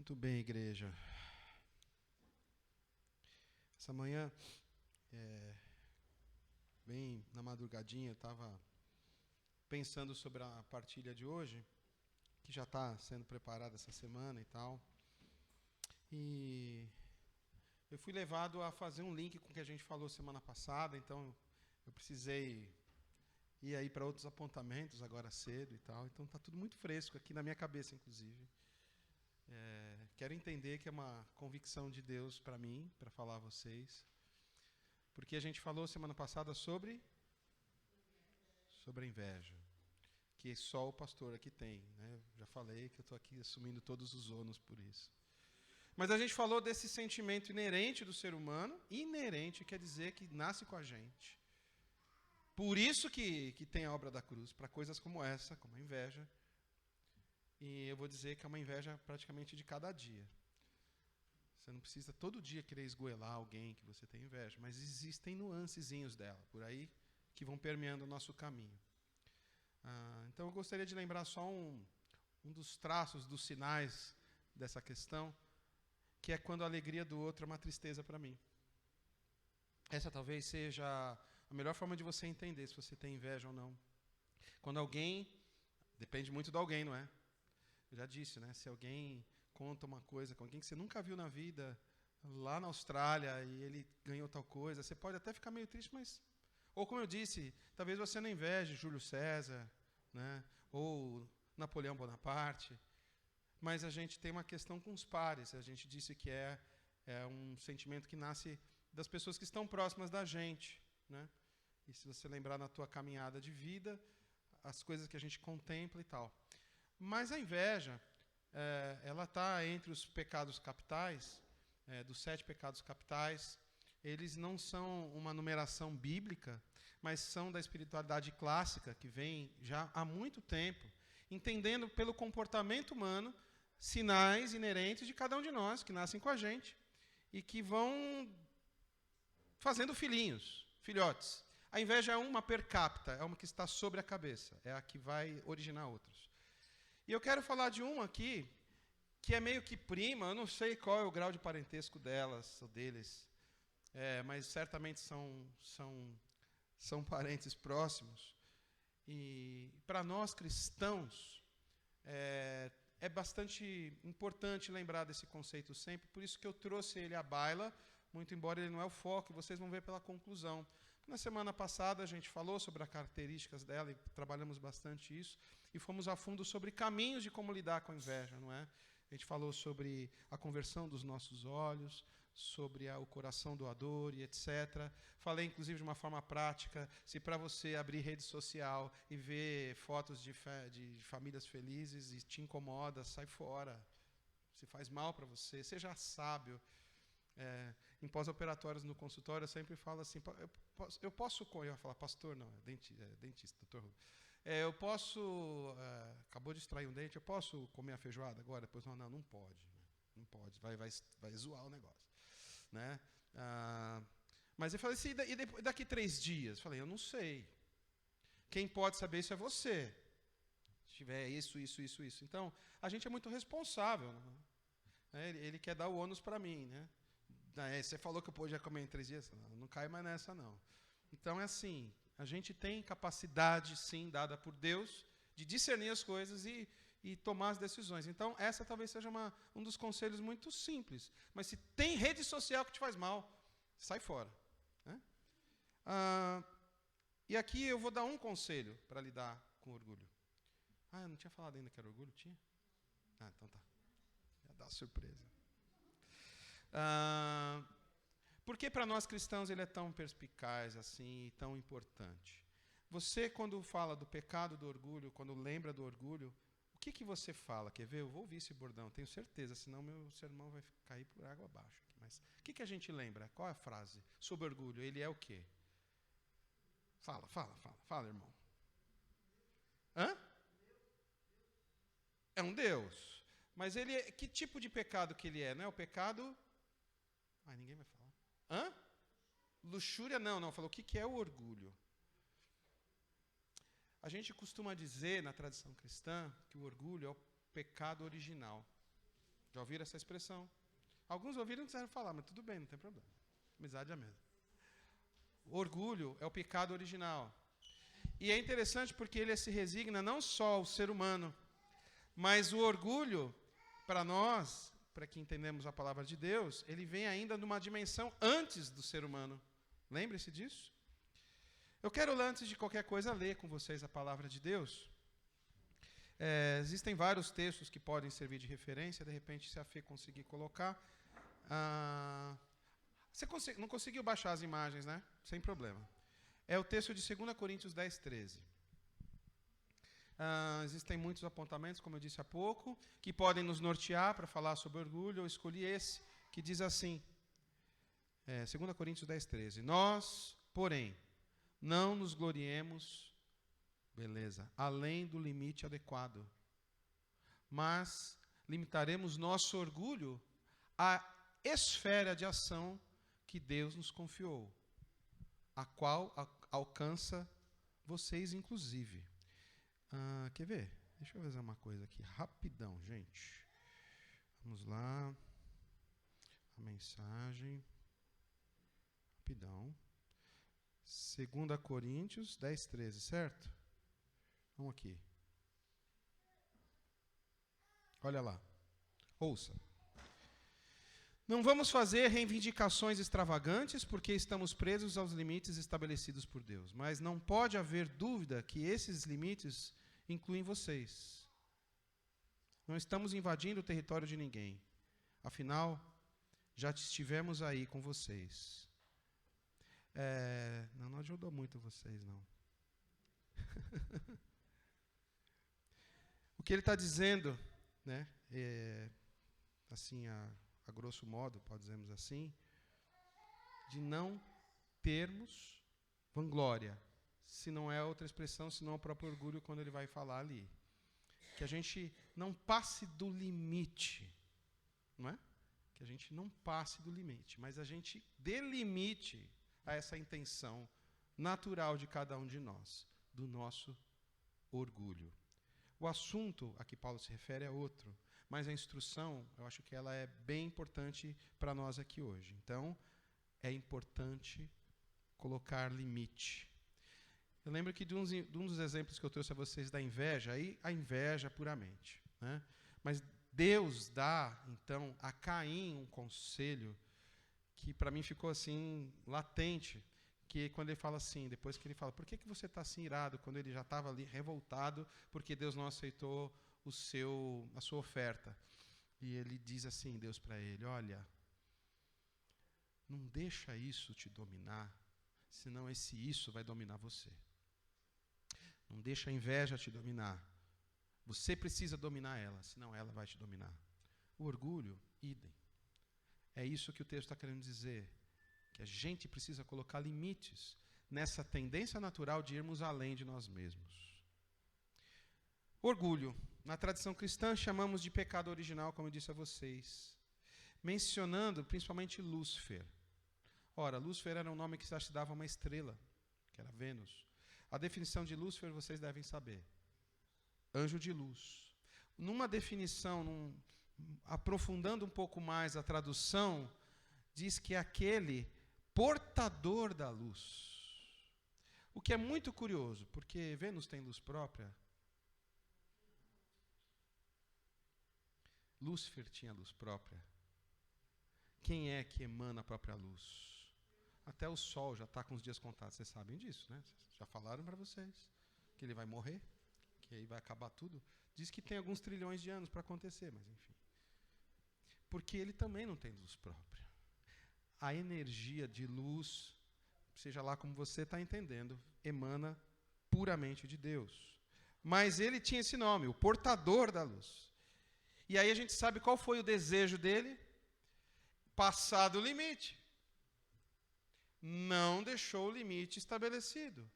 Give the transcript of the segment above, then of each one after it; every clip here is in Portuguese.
Muito bem, igreja. Essa manhã, bem na madrugadinha, eu estava pensando sobre a partilha de hoje, que já está sendo preparada essa semana e tal. E eu fui levado a fazer um link com o que a gente falou semana passada, então eu precisei ir aí para outros apontamentos agora cedo e tal. Então está tudo muito fresco aqui na minha cabeça, inclusive. Quero entender que é uma convicção de Deus para mim, para falar a vocês. Porque a gente falou semana passada sobre a inveja. Que só o pastor aqui tem. Né? Já falei que eu estou aqui assumindo todos os ônus por isso. Mas a gente falou desse sentimento inerente do ser humano. Inerente quer dizer que nasce com a gente. Por isso que tem a obra da cruz, para coisas como essa, como a inveja. E eu vou dizer que é uma inveja praticamente de cada dia. Você não precisa todo dia querer esgoelar alguém que você tem inveja, mas existem nuancezinhos dela, por aí, que vão permeando o nosso caminho. Então eu gostaria de lembrar só um dos traços, dos sinais dessa questão, que é quando a alegria do outro é uma tristeza para mim. Essa talvez seja a melhor forma de você entender se você tem inveja ou não. Quando alguém, depende muito do alguém, não é? Eu já disse, né? Se alguém conta uma coisa com alguém que você nunca viu na vida, lá na Austrália, e ele ganhou tal coisa, você pode até ficar meio triste, mas... Ou como eu disse, talvez você não inveje Júlio César, né? Ou Napoleão Bonaparte, mas a gente tem uma questão com os pares. A gente disse que é um sentimento que nasce das pessoas que estão próximas da gente, né? E se você lembrar na tua caminhada de vida, as coisas que a gente contempla e tal. Mas a inveja, ela está entre os pecados capitais, dos 7 pecados capitais. Eles não são uma numeração bíblica, mas são da espiritualidade clássica, que vem já há muito tempo, entendendo pelo comportamento humano sinais inerentes de cada um de nós, que nascem com a gente, e que vão fazendo filhotes. A inveja é uma per capita, é uma que está sobre a cabeça, é a que vai originar outros. E eu quero falar de uma aqui, que é meio que prima, eu não sei qual é o grau de parentesco delas ou deles, mas certamente são parentes próximos. E para nós cristãos, é bastante importante lembrar desse conceito sempre, por isso que eu trouxe ele à baila, muito embora ele não é o foco, e vocês vão ver pela conclusão. Na semana passada a gente falou sobre as características dela e trabalhamos bastante isso, e fomos a fundo sobre caminhos de como lidar com a inveja, não é? A gente falou sobre a conversão dos nossos olhos, sobre o coração doador e etc. Falei, inclusive, de uma forma prática, se para você abrir rede social e ver fotos de famílias felizes e te incomoda, sai fora. Se faz mal para você, seja sábio. Em pós-operatórios no consultório, eu sempre falo assim, eu posso... Eu ia falar, pastor, não, é dentista, doutor. Eu posso... acabou de extrair um dente, eu posso comer a feijoada agora? Depois, não pode. Não pode, vai zoar o negócio. Né? Mas eu falei assim, e daqui 3 dias? Eu falei, eu não sei. Quem pode saber isso é você. Se tiver isso. Então, a gente é muito responsável. Né? Ele quer dar o ônus para mim, né? Você falou que eu podia comer em 3 dias? Não cai mais nessa, não. Então, é assim, a gente tem capacidade, sim, dada por Deus, de discernir as coisas e tomar as decisões. Então, essa talvez seja um dos conselhos muito simples. Mas se tem rede social que te faz mal, sai fora. Né? E aqui eu vou dar um conselho para lidar com orgulho. Eu não tinha falado ainda que era orgulho? Tinha? Então tá. Já dá uma surpresa. Por que para nós cristãos ele é tão perspicaz assim e tão importante? Você, quando fala do pecado do orgulho, quando lembra do orgulho, o que você fala? Quer ver? Eu vou ouvir esse bordão, tenho certeza, senão meu sermão vai cair por água abaixo. Mas o que a gente lembra? Qual é a frase? Sobre orgulho, ele é o quê? Fala, irmão. É um Deus. Mas ele que tipo de pecado que ele é? Não é o pecado... ninguém vai falar. Luxúria? Não. Falou, o que é o orgulho? A gente costuma dizer, na tradição cristã, que o orgulho é o pecado original. Já ouviram essa expressão? Alguns ouviram e não quiseram falar, mas tudo bem, não tem problema. Amizade é a mesma. Orgulho é o pecado original. E é interessante porque ele se resigna não só ao ser humano, mas o orgulho, para nós, para que entendemos a palavra de Deus, ele vem ainda numa dimensão antes do ser humano. Lembre-se disso? Eu quero, antes de qualquer coisa, ler com vocês a palavra de Deus. Existem vários textos que podem servir de referência, de repente, se a Fê conseguir colocar. Você não conseguiu baixar as imagens, né? Sem problema. É o texto de 2 Coríntios 10, 13. Existem muitos apontamentos, como eu disse há pouco, que podem nos nortear para falar sobre orgulho. Eu escolhi esse, que diz assim, 2 Coríntios 10, 13. Nós, porém, não nos gloriemos, beleza, além do limite adequado, mas limitaremos nosso orgulho à esfera de ação que Deus nos confiou, a qual alcança vocês, inclusive. Quer ver? Deixa eu fazer uma coisa aqui, rapidão, gente. Vamos lá. A mensagem. Rapidão. 2 Coríntios 10, 13, certo? Vamos aqui. Olha lá. Ouça. Não vamos fazer reivindicações extravagantes, porque estamos presos aos limites estabelecidos por Deus. Mas não pode haver dúvida que esses limites incluem vocês. Não estamos invadindo o território de ninguém. Afinal, já estivemos aí com vocês. Não ajudou muito vocês, não. O que ele está dizendo, né, assim, a grosso modo, podemos assim, de não termos vanglória, se não é outra expressão, senão o próprio orgulho, quando ele vai falar ali. Que a gente não passe do limite, não é? Que a gente não passe do limite, mas a gente delimite a essa intenção natural de cada um de nós, do nosso orgulho. O assunto a que Paulo se refere é outro, mas a instrução, eu acho que ela é bem importante para nós aqui hoje. Então, é importante colocar limite. Eu lembro que de um dos exemplos que eu trouxe a vocês da inveja, aí a inveja puramente, né? Mas Deus dá, então, a Caim um conselho que para mim ficou assim, latente, que quando ele fala assim, depois que ele fala, por que você está assim irado, quando ele já estava ali revoltado, porque Deus não aceitou a sua oferta. E ele diz assim, Deus para ele, olha, não deixa isso te dominar, senão isso vai dominar você. Não deixa a inveja te dominar. Você precisa dominar ela, senão ela vai te dominar. O orgulho, idem. É isso que o texto está querendo dizer, que a gente precisa colocar limites nessa tendência natural de irmos além de nós mesmos. Orgulho. Na tradição cristã, chamamos de pecado original, como eu disse a vocês, mencionando principalmente Lúcifer. Ora, Lúcifer era um nome que se dava a uma estrela, que era Vênus. A definição de Lúcifer vocês devem saber. Anjo de luz. Numa definição, aprofundando um pouco mais a tradução, diz que é aquele portador da luz. O que é muito curioso, porque Vênus tem luz própria. Lúcifer tinha luz própria. Quem é que emana a própria luz? Até o Sol já está com os dias contados, vocês sabem disso, né? Já falaram para vocês que ele vai morrer, que aí vai acabar tudo. Diz que tem alguns trilhões de anos para acontecer, mas enfim. Porque ele também não tem luz própria. A energia de luz, seja lá como você está entendendo, emana puramente de Deus. Mas ele tinha esse nome, o portador da luz. E aí a gente sabe qual foi o desejo dele? Passar do limite. Não deixou o limite estabelecido.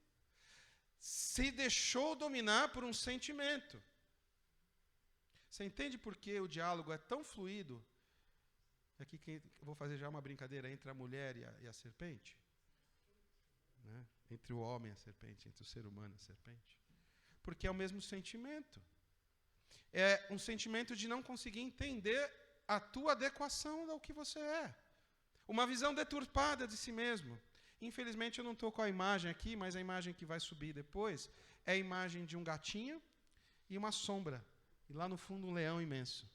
Se deixou dominar por um sentimento. Você entende por que o diálogo é tão fluido? Aqui eu vou fazer já uma brincadeira entre a mulher e a serpente. Né? Entre o homem e a serpente, entre o ser humano e a serpente. Porque é o mesmo sentimento. É um sentimento de não conseguir entender a tua adequação ao que você é. Uma visão deturpada de si mesmo. Infelizmente, eu não estou com a imagem aqui, mas a imagem que vai subir depois é a imagem de um gatinho e uma sombra. E lá no fundo, um leão imenso.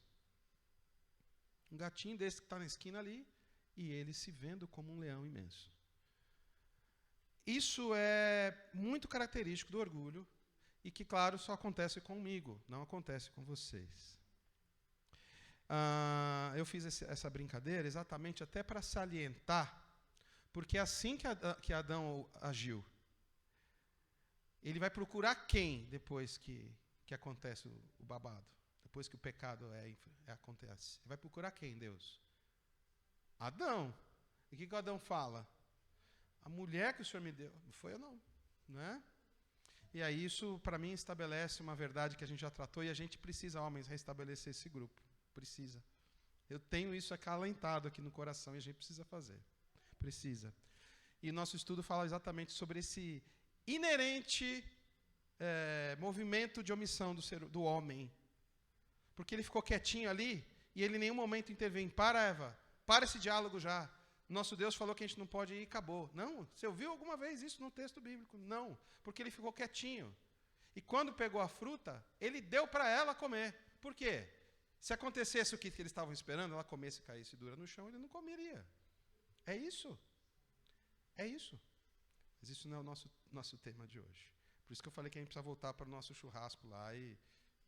Um gatinho desse que está na esquina ali, e ele se vendo como um leão imenso. Isso é muito característico do orgulho, e que, claro, só acontece comigo, não acontece com vocês. Eu fiz essa brincadeira exatamente até para salientar, porque é assim que Adão agiu. Ele vai procurar quem depois que acontece o babado? Depois que o pecado acontece? Ele vai procurar quem, Deus? Adão. E o que Adão fala? A mulher que o Senhor me deu. Não foi eu, não. Né? E aí isso, para mim, estabelece uma verdade que a gente já tratou, e a gente precisa, homens, restabelecer esse grupo. Precisa. Eu tenho isso acalentado aqui no coração, e a gente precisa fazer. Precisa. E nosso estudo fala exatamente sobre esse inerente movimento de omissão do homem. Porque ele ficou quietinho ali, e ele em nenhum momento intervém. Para, Eva, para esse diálogo já. Nosso Deus falou que a gente não pode ir e acabou. Não, você ouviu alguma vez isso no texto bíblico? Não, porque ele ficou quietinho. E quando pegou a fruta, ele deu para ela comer. Por quê? Se acontecesse o que eles estavam esperando, ela comesse e caísse dura no chão, ele não comeria. É isso. É isso. Mas isso não é o nosso tema de hoje. Por isso que eu falei que a gente precisa voltar para o nosso churrasco lá e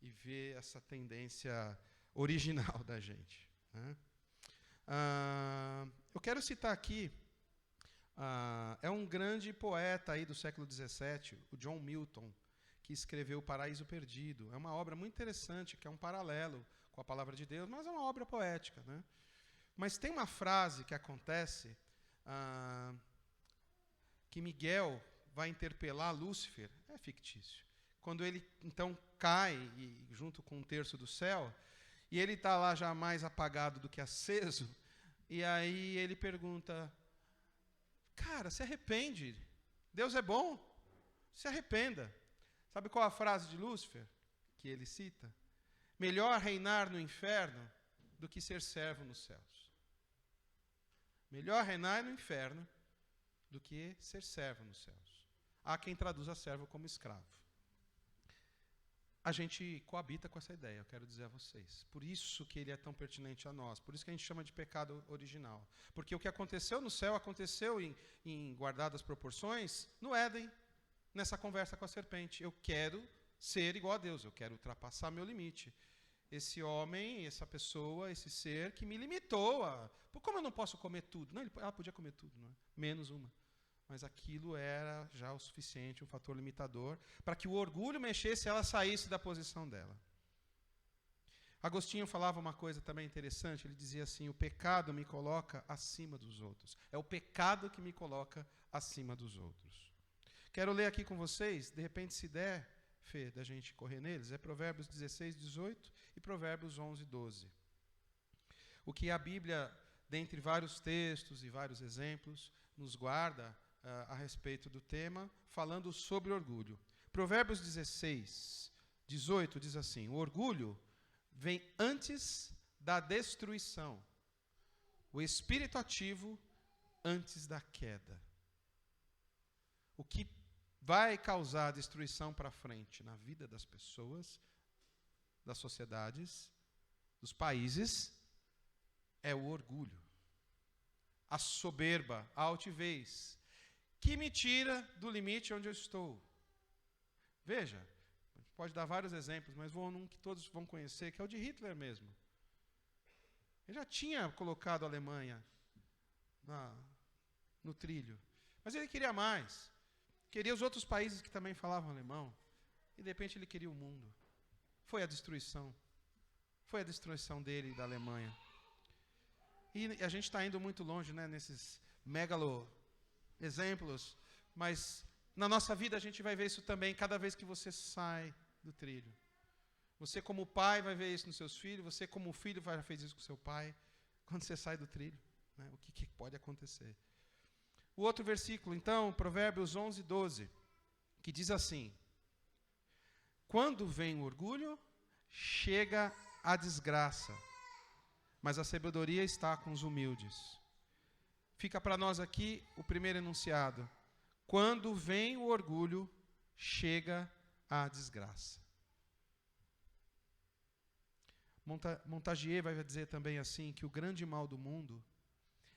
ver essa tendência original da gente. Né? Eu quero citar aqui, é um grande poeta aí do século XVII, o John Milton, que escreveu O Paraíso Perdido. É uma obra muito interessante, que é um paralelo com a palavra de Deus, mas é uma obra poética. Né? Mas tem uma frase que acontece, que Miguel vai interpelar Lúcifer, é fictício. Quando ele, então, cai, junto com um terço do céu, e ele está lá já mais apagado do que aceso, e aí ele pergunta, cara, se arrepende, Deus é bom, se arrependa. Sabe qual a frase de Lúcifer que ele cita? Melhor reinar no inferno do que ser servo nos céus. Melhor reinar no inferno do que ser servo nos céus. Há quem traduza servo como escravo. A gente coabita com essa ideia, eu quero dizer a vocês. Por isso que ele é tão pertinente a nós. Por isso que a gente chama de pecado original. Porque o que aconteceu no céu aconteceu em guardadas proporções no Éden, nessa conversa com a serpente. Eu quero ser igual a Deus, eu quero ultrapassar meu limite. Esse homem, essa pessoa, esse ser que me limitou a... Como eu não posso comer tudo? Não, ela podia comer tudo, não é? Menos uma. Mas aquilo era já o suficiente, um fator limitador, para que o orgulho mexesse e ela saísse da posição dela. Agostinho falava uma coisa também interessante, ele dizia assim, o pecado me coloca acima dos outros. É o pecado que me coloca acima dos outros. Quero ler aqui com vocês, de repente se der, Fê, da gente correr neles, é Provérbios 16, 18 e Provérbios 11, 12. O que a Bíblia, dentre vários textos e vários exemplos, nos guarda a respeito do tema, falando sobre orgulho. Provérbios 16, 18 diz assim, o orgulho vem antes da destruição, o espírito ativo antes da queda. O que vai causar destruição para frente na vida das pessoas, das sociedades, dos países, é o orgulho. A soberba, a altivez, que me tira do limite onde eu estou. Veja, pode dar vários exemplos, mas vou num que todos vão conhecer, que é o de Hitler mesmo. Ele já tinha colocado a Alemanha no trilho, mas ele queria mais. Queria os outros países que também falavam alemão, e de repente ele queria o mundo. Foi a destruição. Foi a destruição dele e da Alemanha. E a gente está indo muito longe, né, nesses megalo exemplos, mas na nossa vida a gente vai ver isso também cada vez que você sai do trilho. Você como pai vai ver isso nos seus filhos, você como filho já fez isso com seu pai, quando você sai do trilho. Né, o que pode acontecer? O outro versículo, então, Provérbios 11, 12, que diz assim, quando vem o orgulho, chega a desgraça, mas a sabedoria está com os humildes. Fica para nós aqui o primeiro enunciado. Quando vem o orgulho, chega a desgraça. Montagier vai dizer também assim, que o grande mal do mundo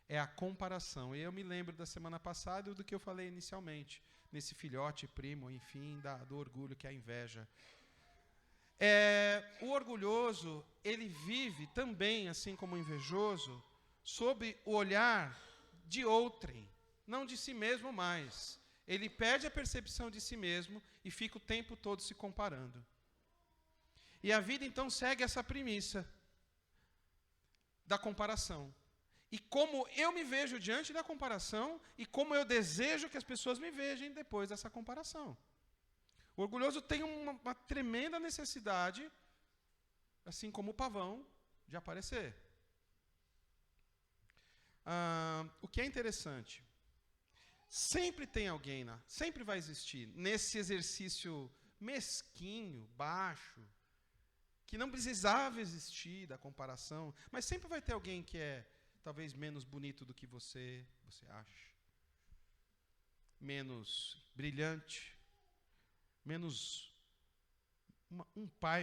é a comparação. E eu me lembro da semana passada do que eu falei inicialmente, nesse filhote, primo, enfim, do orgulho, que é a inveja. O orgulhoso, ele vive também, assim como o invejoso, sob o olhar de outrem, não de si mesmo mais. Ele perde a percepção de si mesmo e fica o tempo todo se comparando. E a vida então segue essa premissa da comparação. E como eu me vejo diante da comparação e como eu desejo que as pessoas me vejam depois dessa comparação. O orgulhoso tem uma tremenda necessidade, assim como o pavão, de aparecer. O que é interessante, sempre tem alguém, sempre vai existir, nesse exercício mesquinho, baixo, que não precisava existir da comparação, mas sempre vai ter alguém que é talvez menos bonito do que você acha, menos brilhante, menos um pai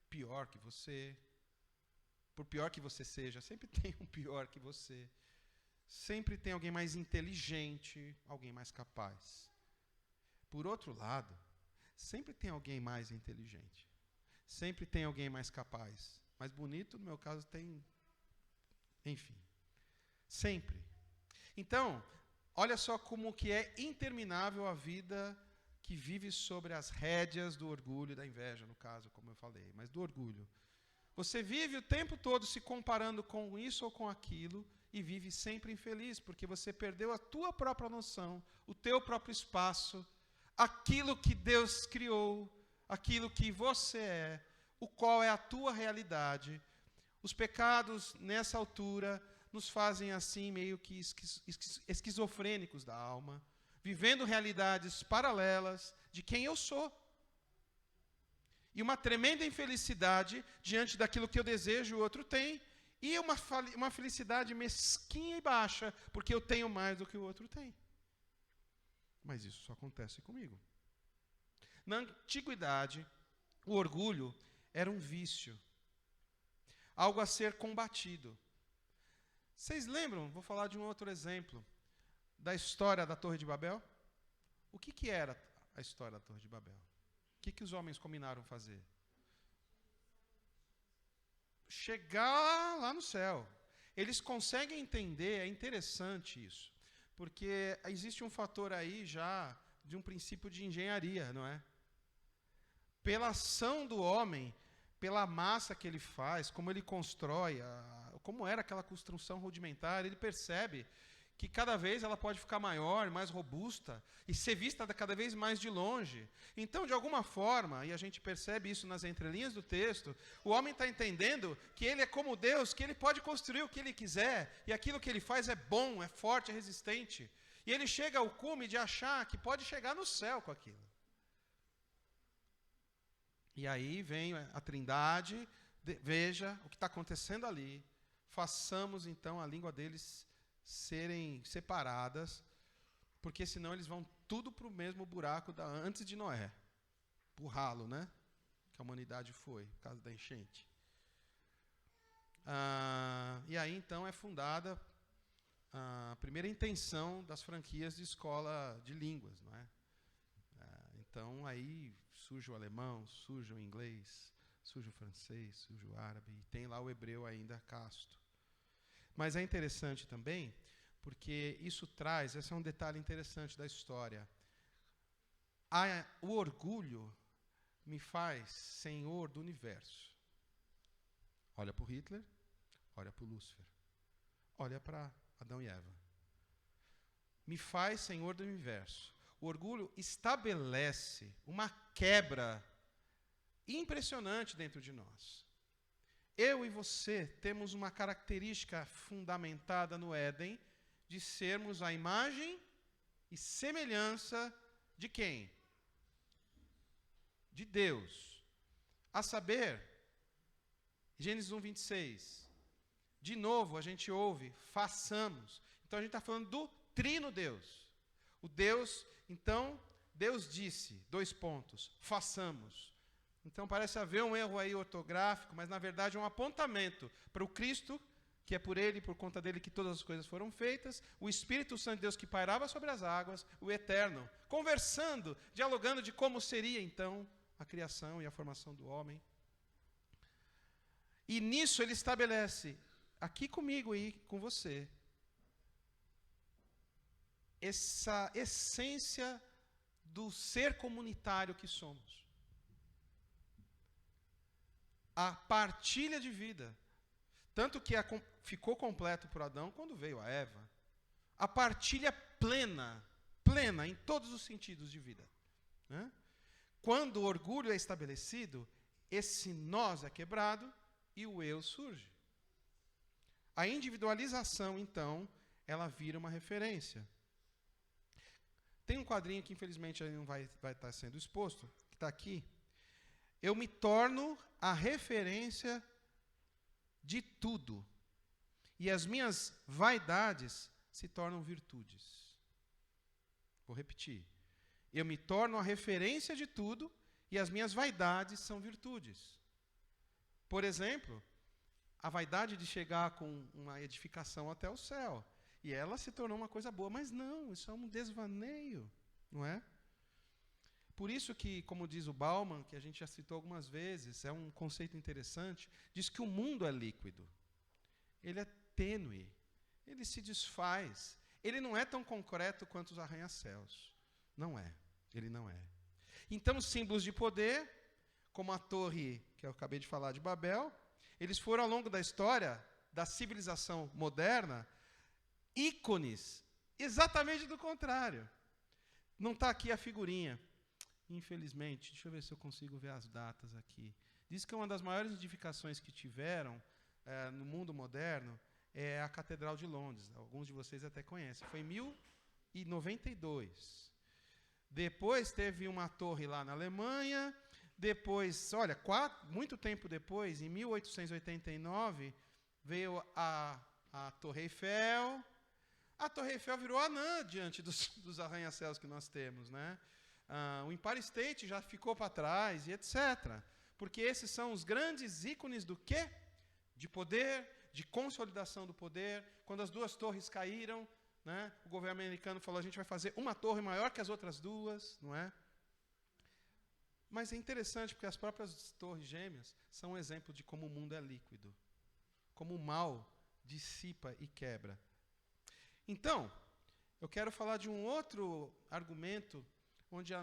pior que você. Por pior que você seja, sempre tem um pior que você. Sempre tem alguém mais inteligente, alguém mais capaz. Por outro lado, sempre tem alguém mais inteligente. Sempre tem alguém mais capaz. Mais bonito, no meu caso, tem... Enfim. Sempre. Então, olha só como que é interminável a vida que vive sobre as rédeas do orgulho e da inveja, no caso, como eu falei, mas do orgulho. Você vive o tempo todo se comparando com isso ou com aquilo e vive sempre infeliz, porque você perdeu a tua própria noção, o teu próprio espaço, aquilo que Deus criou, aquilo que você é, o qual é a tua realidade. Os pecados, nessa altura, nos fazem assim meio que esquizofrênicos da alma, vivendo realidades paralelas de quem eu sou. E uma tremenda infelicidade diante daquilo que eu desejo e o outro tem, e uma felicidade mesquinha e baixa, porque eu tenho mais do que o outro tem. Mas isso só acontece comigo. Na antiguidade, o orgulho era um vício, algo a ser combatido. Vocês lembram, vou falar de um outro exemplo, da história da Torre de Babel? O que era a história da Torre de Babel? O que os homens combinaram fazer? Chegar lá no céu. Eles conseguem entender, é interessante isso, porque existe um fator aí já de um princípio de engenharia, não é? Pela ação do homem, pela massa que ele faz, como ele constrói, como era aquela construção rudimentar, ele percebe que cada vez ela pode ficar maior, mais robusta, e ser vista cada vez mais de longe. Então, de alguma forma, e a gente percebe isso nas entrelinhas do texto, o homem está entendendo que ele é como Deus, que ele pode construir o que ele quiser, e aquilo que ele faz é bom, é forte, é resistente. E ele chega ao cume de achar que pode chegar no céu com aquilo. E aí vem a Trindade, veja o que está acontecendo ali, façamos então a língua deles serem separadas, porque senão eles vão tudo para o mesmo buraco antes de Noé, para o ralo, né? Que a humanidade foi, por causa da enchente. E aí então é fundada a primeira intenção das franquias de escola de línguas, não é? Então aí surge o alemão, surge o inglês, surge o francês, surge o árabe, e tem lá o hebreu ainda casto. Mas é interessante também, porque isso traz, esse é um detalhe interessante da história. O orgulho me faz senhor do universo. Olha para o Hitler, olha para o Lúcifer, olha para Adão e Eva. Me faz senhor do universo. O orgulho estabelece uma quebra impressionante dentro de nós. Eu e você temos uma característica fundamentada no Éden de sermos a imagem e semelhança de quem? De Deus. A saber, Gênesis 1:26, De novo, a gente ouve, façamos. Então, a gente está falando do trino Deus. O Deus, então, Deus disse, 2 pontos, façamos. Então, parece haver um erro aí ortográfico, mas, na verdade, é um apontamento para o Cristo, que é por Ele e por conta dEle que todas as coisas foram feitas, o Espírito Santo de Deus que pairava sobre as águas, o Eterno, conversando, dialogando de como seria, então, a criação e a formação do homem. E nisso Ele estabelece, aqui comigo e com você, essa essência do ser comunitário que somos. A partilha de vida. Tanto que ficou completo para Adão quando veio a Eva. A partilha plena em todos os sentidos de vida. Né? Quando o orgulho é estabelecido, esse nós é quebrado e o eu surge. A individualização, então, ela vira uma referência. Tem um quadrinho que, infelizmente, não vai estar sendo exposto, que está aqui. Eu me torno a referência de tudo. E as minhas vaidades se tornam virtudes. Vou repetir. Eu me torno a referência de tudo e as minhas vaidades são virtudes. Por exemplo, a vaidade de chegar com uma edificação até o céu. E ela se tornou uma coisa boa. Mas não, isso é um desvaneio, não é? Por isso que, como diz o Bauman, que a gente já citou algumas vezes, é um conceito interessante, diz que o mundo é líquido. Ele é tênue. Ele se desfaz. Ele não é tão concreto quanto os arranha-céus. Não é. Ele não é. Então, os símbolos de poder, como a torre que eu acabei de falar de Babel, eles foram, ao longo da história da civilização moderna, ícones exatamente do contrário. Não está aqui a figurinha. Infelizmente, deixa eu ver se eu consigo ver as datas aqui. Diz que uma das maiores edificações que tiveram no mundo moderno é a Catedral de Londres. Alguns de vocês até conhecem. Foi em 1092. Depois teve uma torre lá na Alemanha. Depois, olha, muito tempo depois, em 1889, veio a Torre Eiffel. A Torre Eiffel virou anã diante dos arranha-céus que nós temos, né? O Empire State já ficou para trás, e etc. Porque esses são os grandes ícones do quê? De poder, de consolidação do poder. Quando as 2 torres caíram, né, o governo americano falou, a gente vai fazer uma torre maior que as outras 2, não é? Mas é interessante, porque as próprias torres gêmeas são um exemplo de como o mundo é líquido. Como o mal dissipa e quebra. Então, eu quero falar de um outro argumento onde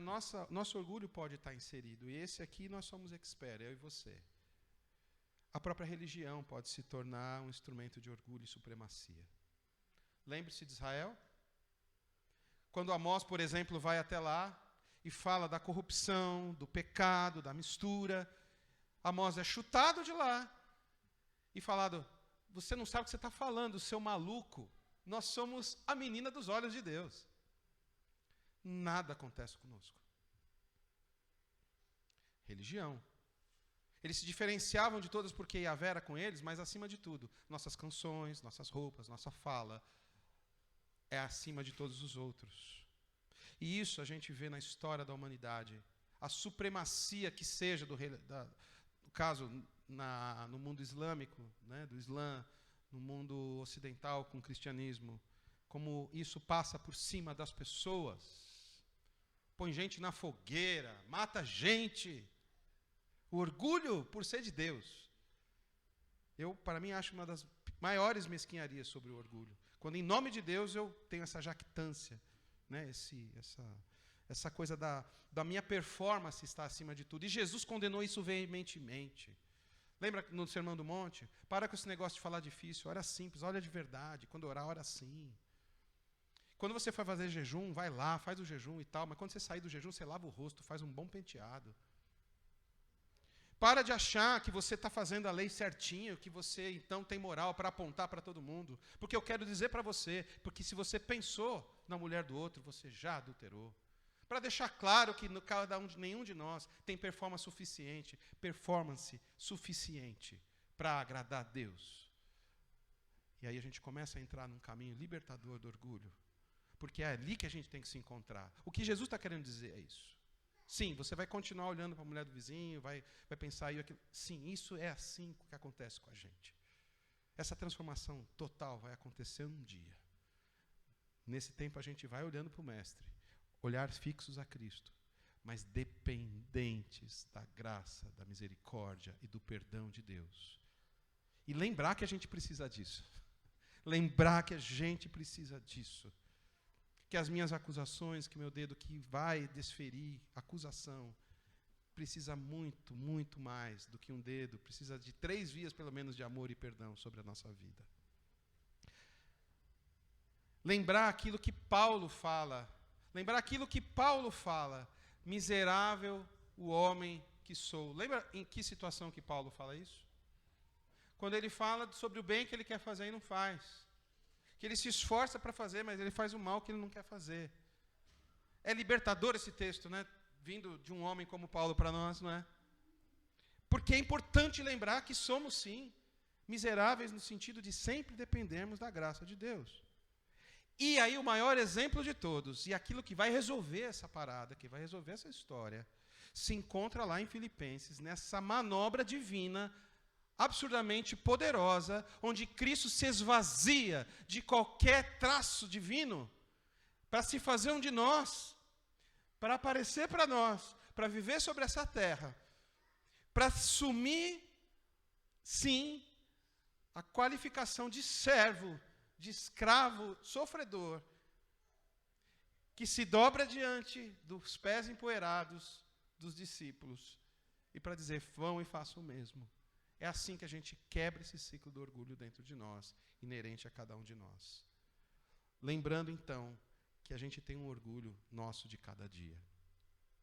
nosso orgulho pode estar inserido. E esse aqui nós somos expert, eu e você. A própria religião pode se tornar um instrumento de orgulho e supremacia. Lembre-se de Israel? Quando Amós, por exemplo, vai até lá e fala da corrupção, do pecado, da mistura, Amós é chutado de lá e falado, você não sabe o que você está falando, seu maluco. Nós somos a menina dos olhos de Deus. Nada acontece conosco. Religião. Eles se diferenciavam de todas porque Yahvé era com eles, mas acima de tudo, nossas canções, nossas roupas, nossa fala é acima de todos os outros. E isso a gente vê na história da humanidade. A supremacia que seja no caso no mundo islâmico, né, do Islã, no mundo ocidental com o cristianismo, como isso passa por cima das pessoas. Põe gente na fogueira, mata gente. O orgulho por ser de Deus. Para mim, acho uma das maiores mesquinharias sobre o orgulho. Quando, em nome de Deus, eu tenho essa jactância, né? Essa coisa da minha performance estar acima de tudo. E Jesus condenou isso veementemente. Lembra no Sermão do Monte? Para com esse negócio de falar difícil, ora simples, olha de verdade. Quando orar, ora sim. Quando você for fazer jejum, vai lá, faz o jejum e tal, mas quando você sair do jejum, você lava o rosto, faz um bom penteado. Para de achar que você está fazendo a lei certinho, que você então tem moral para apontar para todo mundo. Porque eu quero dizer para você, porque se você pensou na mulher do outro, você já adulterou. Para deixar claro que nenhum de nós tem performance suficiente para agradar a Deus. E aí a gente começa a entrar num caminho libertador do orgulho. Porque é ali que a gente tem que se encontrar. O que Jesus está querendo dizer é isso. Sim, você vai continuar olhando para a mulher do vizinho, vai pensar isso, aquilo. Sim, isso é assim que acontece com a gente. Essa transformação total vai acontecer um dia. Nesse tempo a gente vai olhando para o Mestre, olhar fixos a Cristo, mas dependentes da graça, da misericórdia e do perdão de Deus. E lembrar que a gente precisa disso. Lembrar que a gente precisa disso. Que as minhas acusações, que meu dedo que vai desferir acusação, precisa muito, muito mais do que um dedo, precisa de 3 vias, pelo menos, de amor e perdão sobre a nossa vida. Lembrar aquilo que Paulo fala, miserável o homem que sou. Lembra em que situação que Paulo fala isso? Quando ele fala sobre o bem que ele quer fazer e não faz. Que ele se esforça para fazer, mas ele faz o mal que ele não quer fazer. É libertador esse texto, né? Vindo de um homem como Paulo para nós, não é? Porque é importante lembrar que somos, sim, miseráveis no sentido de sempre dependermos da graça de Deus. E aí o maior exemplo de todos, e aquilo que vai resolver essa parada, que vai resolver essa história, se encontra lá em Filipenses, nessa manobra divina, absurdamente poderosa, onde Cristo se esvazia de qualquer traço divino para se fazer um de nós, para aparecer para nós, para viver sobre essa terra, para assumir, sim, a qualificação de servo, de escravo, sofredor, que se dobra diante dos pés empoeirados dos discípulos, e para dizer, vão e façam o mesmo. É assim que a gente quebra esse ciclo do orgulho dentro de nós, inerente a cada um de nós. Lembrando, então, que a gente tem um orgulho nosso de cada dia.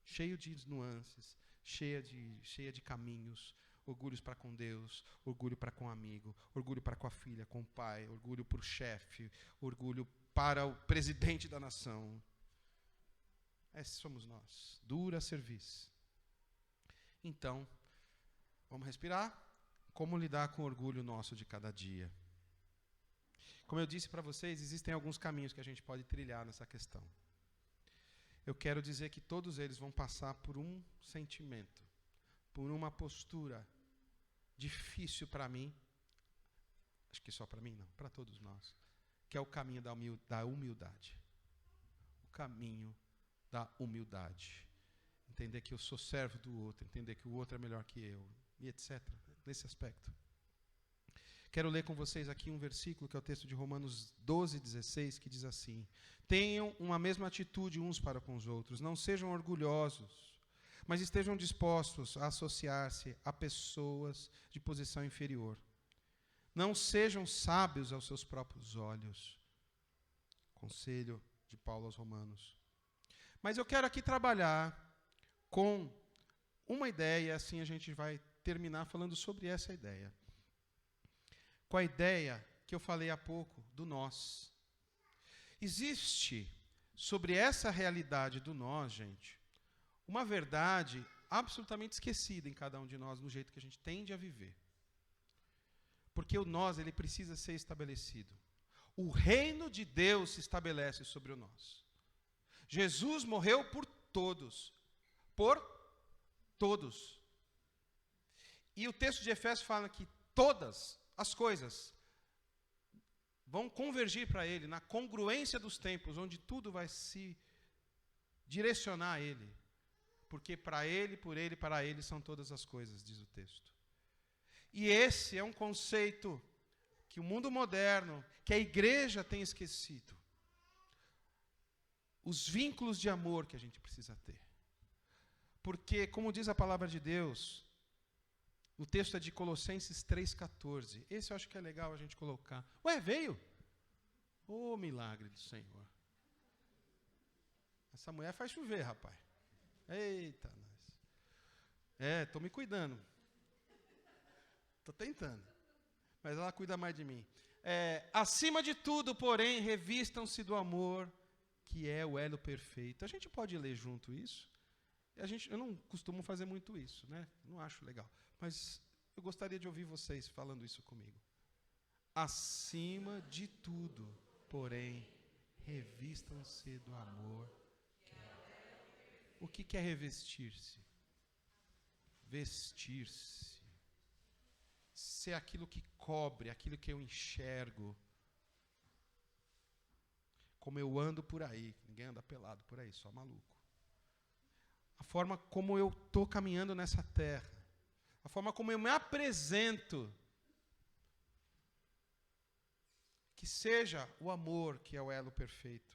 Cheio de nuances, cheia de caminhos, orgulhos para com Deus, orgulho para com o amigo, orgulho para com a filha, com o pai, orgulho para o chefe, orgulho para o presidente da nação. Esses somos nós. Dura serviço. Então, vamos respirar. Como lidar com o orgulho nosso de cada dia? Como eu disse para vocês, existem alguns caminhos que a gente pode trilhar nessa questão. Eu quero dizer que todos eles vão passar por um sentimento, por uma postura difícil para mim, acho que só para mim não, para todos nós, que é o caminho da humildade. O caminho da humildade. Entender que eu sou servo do outro, entender que o outro é melhor que eu, e etc. Nesse aspecto. Quero ler com vocês aqui um versículo, que é o texto de Romanos 12, 16, que diz assim: tenham uma mesma atitude uns para com os outros, não sejam orgulhosos, mas estejam dispostos a associar-se a pessoas de posição inferior. Não sejam sábios aos seus próprios olhos. Conselho de Paulo aos Romanos. Mas eu quero aqui trabalhar com uma ideia, assim a gente vai terminar falando sobre essa ideia. Com a ideia que eu falei há pouco, do nós. Existe, sobre essa realidade do nós, gente, uma verdade absolutamente esquecida em cada um de nós, no jeito que a gente tende a viver. Porque o nós, ele precisa ser estabelecido. O reino de Deus se estabelece sobre o nós. Jesus morreu por todos. Por todos. E o texto de Efésios fala que todas as coisas vão convergir para Ele, na congruência dos tempos, onde tudo vai se direcionar a Ele. Porque para Ele, por Ele, para Ele são todas as coisas, diz o texto. E esse é um conceito que o mundo moderno, que a igreja tem esquecido. Os vínculos de amor que a gente precisa ter. Porque, como diz a palavra de Deus, o texto é de Colossenses 3,14. Esse eu acho que é legal a gente colocar. Ué, veio? Ô, milagre do Senhor. Essa mulher faz chover, rapaz. Eita, nós. Estou me cuidando. Estou tentando. Mas ela cuida mais de mim. Acima de tudo, porém, revistam-se do amor, que é o elo perfeito. A gente pode ler junto isso? Eu não costumo fazer muito isso, né? Não acho legal. Mas eu gostaria de ouvir vocês falando isso comigo. acima de tudo, porém, revistam-se do amor. O que é revestir-se? Vestir-se. Ser aquilo que cobre, aquilo que eu enxergo. Como eu ando por aí. Ninguém anda pelado por aí, só maluco. A forma como eu estou caminhando nessa terra. A forma como eu me apresento. Que seja o amor que é o elo perfeito.